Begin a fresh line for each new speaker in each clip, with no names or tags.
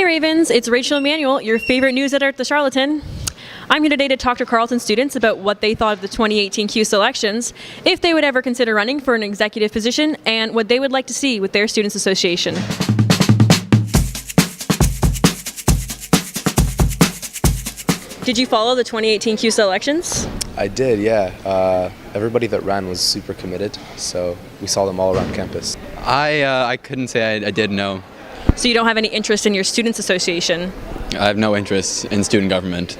Hey Ravens, it's Rachel Emmanuel, your favorite news editor at the Charlatan. I'm here today to talk to Carleton students about what they thought of the 2018 CUSA elections, if they would ever consider running for an executive position, and what they would like to see with their Students Association. Did you follow the 2018 CUSA elections?
I did, yeah. Everybody that ran was super committed, so we saw them all around campus.
I couldn't say I did know.
So you don't have any interest in your Students Association?
I have no interest in student government.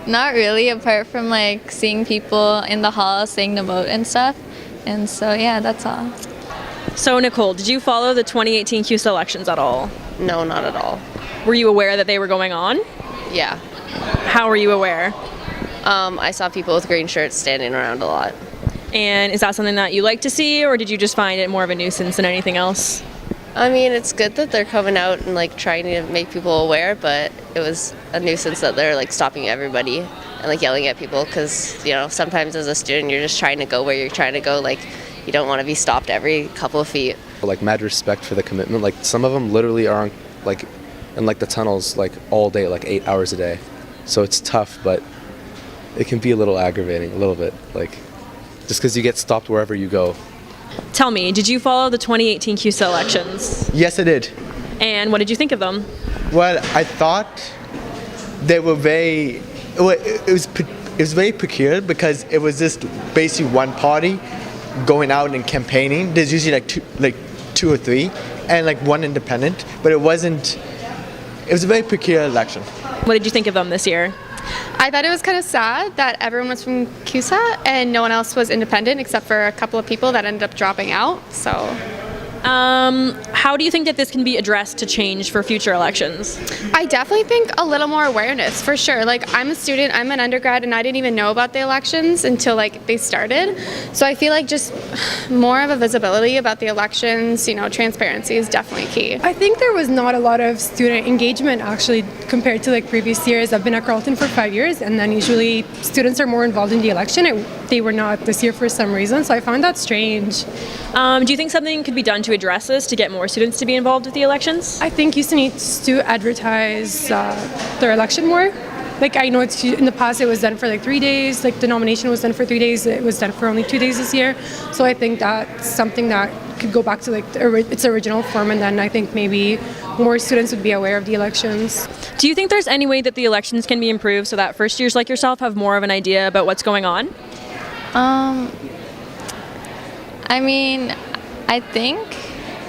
Not really, apart from like seeing people in the hall saying the vote and stuff. And so yeah, that's all.
So Nicole, did you follow the 2018 CUSA elections at all?
No, not at all.
Were you aware that they were going on?
Yeah.
How were you aware?
I saw people with green shirts standing around a lot.
And is that something that you like to see, or did you just find it more of a nuisance than anything else?
I mean, it's good that they're coming out and like trying to make people aware, but it was a nuisance that they're like stopping everybody and like yelling at people because, you know, sometimes as a student you're just trying to go where you're trying to go. Like, you don't want to be stopped every couple of feet.
Like, mad respect for the commitment. Like, some of them literally are on, like, in like the tunnels like all day, like 8 hours a day. So it's tough, but it can be a little aggravating, a little bit, like, just because you get stopped wherever you go.
Tell me, did you follow the 2018 CUSA elections?
Yes, I did.
And what did you think of them?
Well, I thought they were it was very peculiar because it was just basically one party going out and campaigning. There's usually like two or three, and like one independent, but it was a very peculiar election.
What did you think of them this year?
I thought it was kind of sad that everyone was from CUSA and no one else was independent except for a couple of people that ended up dropping out. So,
how do you think that this can be addressed to change for future elections?
I definitely think a little more awareness for sure. Like, I'm a student, I'm an undergrad, and I didn't even know about the elections until like they started. So I feel like just more of a visibility about the elections, you know, transparency is definitely key.
I think there was not a lot of student engagement actually compared to like previous years. I've been at Carleton for 5 years, and then usually students are more involved in the election. They were not this year for some reason, so I found that strange.
Do you think something could be done to address this to get more students to be involved with the elections?
I think CUSA needs to advertise their election more. Like, I know in the past it was done for like 3 days, like the nomination was done for 3 days, it was done for only 2 days this year. So I think that's something that could go back to like its original form, and then I think maybe more students would be aware of the elections.
Do you think there's any way that the elections can be improved so that first years like yourself have more of an idea about what's going on?
I mean, I think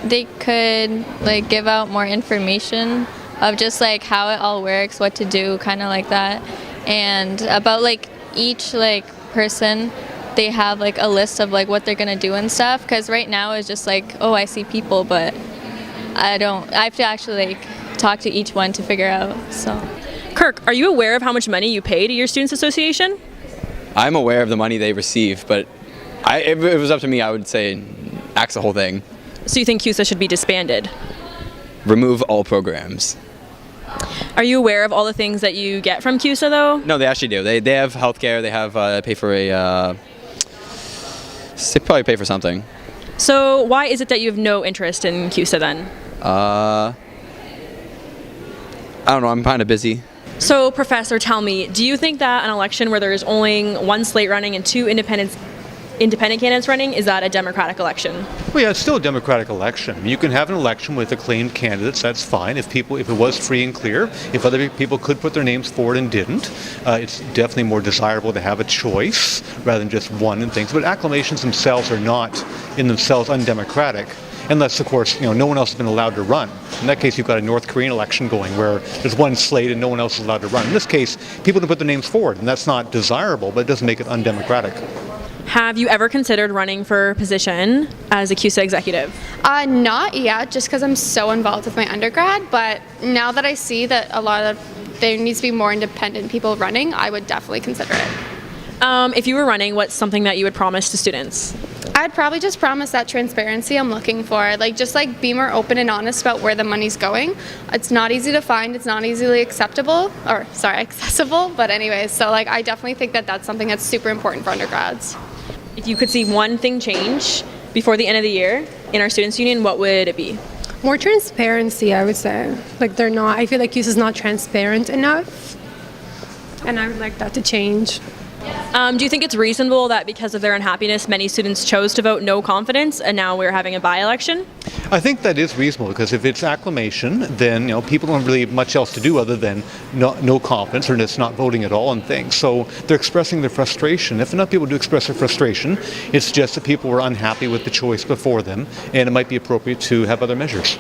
they could like give out more information of just like how it all works, what to do, kind of like that, and about like each like person, they have like a list of like what they're gonna do and stuff. Because right now it's just like, oh, I see people, but I have to actually like talk to each one to figure out. So,
Kirk, are you aware of how much money you pay to your Students Association?
I'm aware of the money they receive, but if it was up to me, I would say axe the whole thing.
So you think CUSA should be disbanded?
Remove all programs.
Are you aware of all the things that you get from CUSA though?
No, they actually do. They have healthcare. They have pay for they probably pay for something.
So why is it that you have no interest in CUSA then?
I don't know. I'm kind of busy.
So, Professor, tell me, do you think that an election where there is only one slate running and two independent candidates running, is that a democratic election?
Well, yeah, it's still a democratic election. You can have an election with acclaimed candidates, that's fine. If it was free and clear, if other people could put their names forward and didn't, it's definitely more desirable to have a choice rather than just one and things. But acclamations themselves are not in themselves undemocratic. Unless, of course, no one else has been allowed to run. In that case, you've got a North Korean election going where there's one slate and no one else is allowed to run. In this case, people can put their names forward, and that's not desirable, but it doesn't make it undemocratic.
Have you ever considered running for a position as a CUSA executive?
Not yet, just because I'm so involved with my undergrad, but now that I see that there needs to be more independent people running, I would definitely consider it.
If you were running, what's something that you would promise to students?
I'd probably just promise that transparency I'm looking for. Like, just like be more open and honest about where the money's going. It's not easy to find, it's not easily accessible, but anyways, so like I definitely think that that's something that's super important for undergrads.
If you could see one thing change before the end of the year in our Students' Union, what would it be?
More transparency, I would say. Like they're not. I feel like CUSA is not transparent enough, and I would like that to change.
Do you think it's reasonable that because of their unhappiness, many students chose to vote no confidence, and now we're having a by-election?
I think that is reasonable because if it's acclamation, then people don't really have much else to do other than no confidence or just not voting at all and things. So they're expressing their frustration. If enough people do express their frustration, it's just that people were unhappy with the choice before them, and it might be appropriate to have other measures.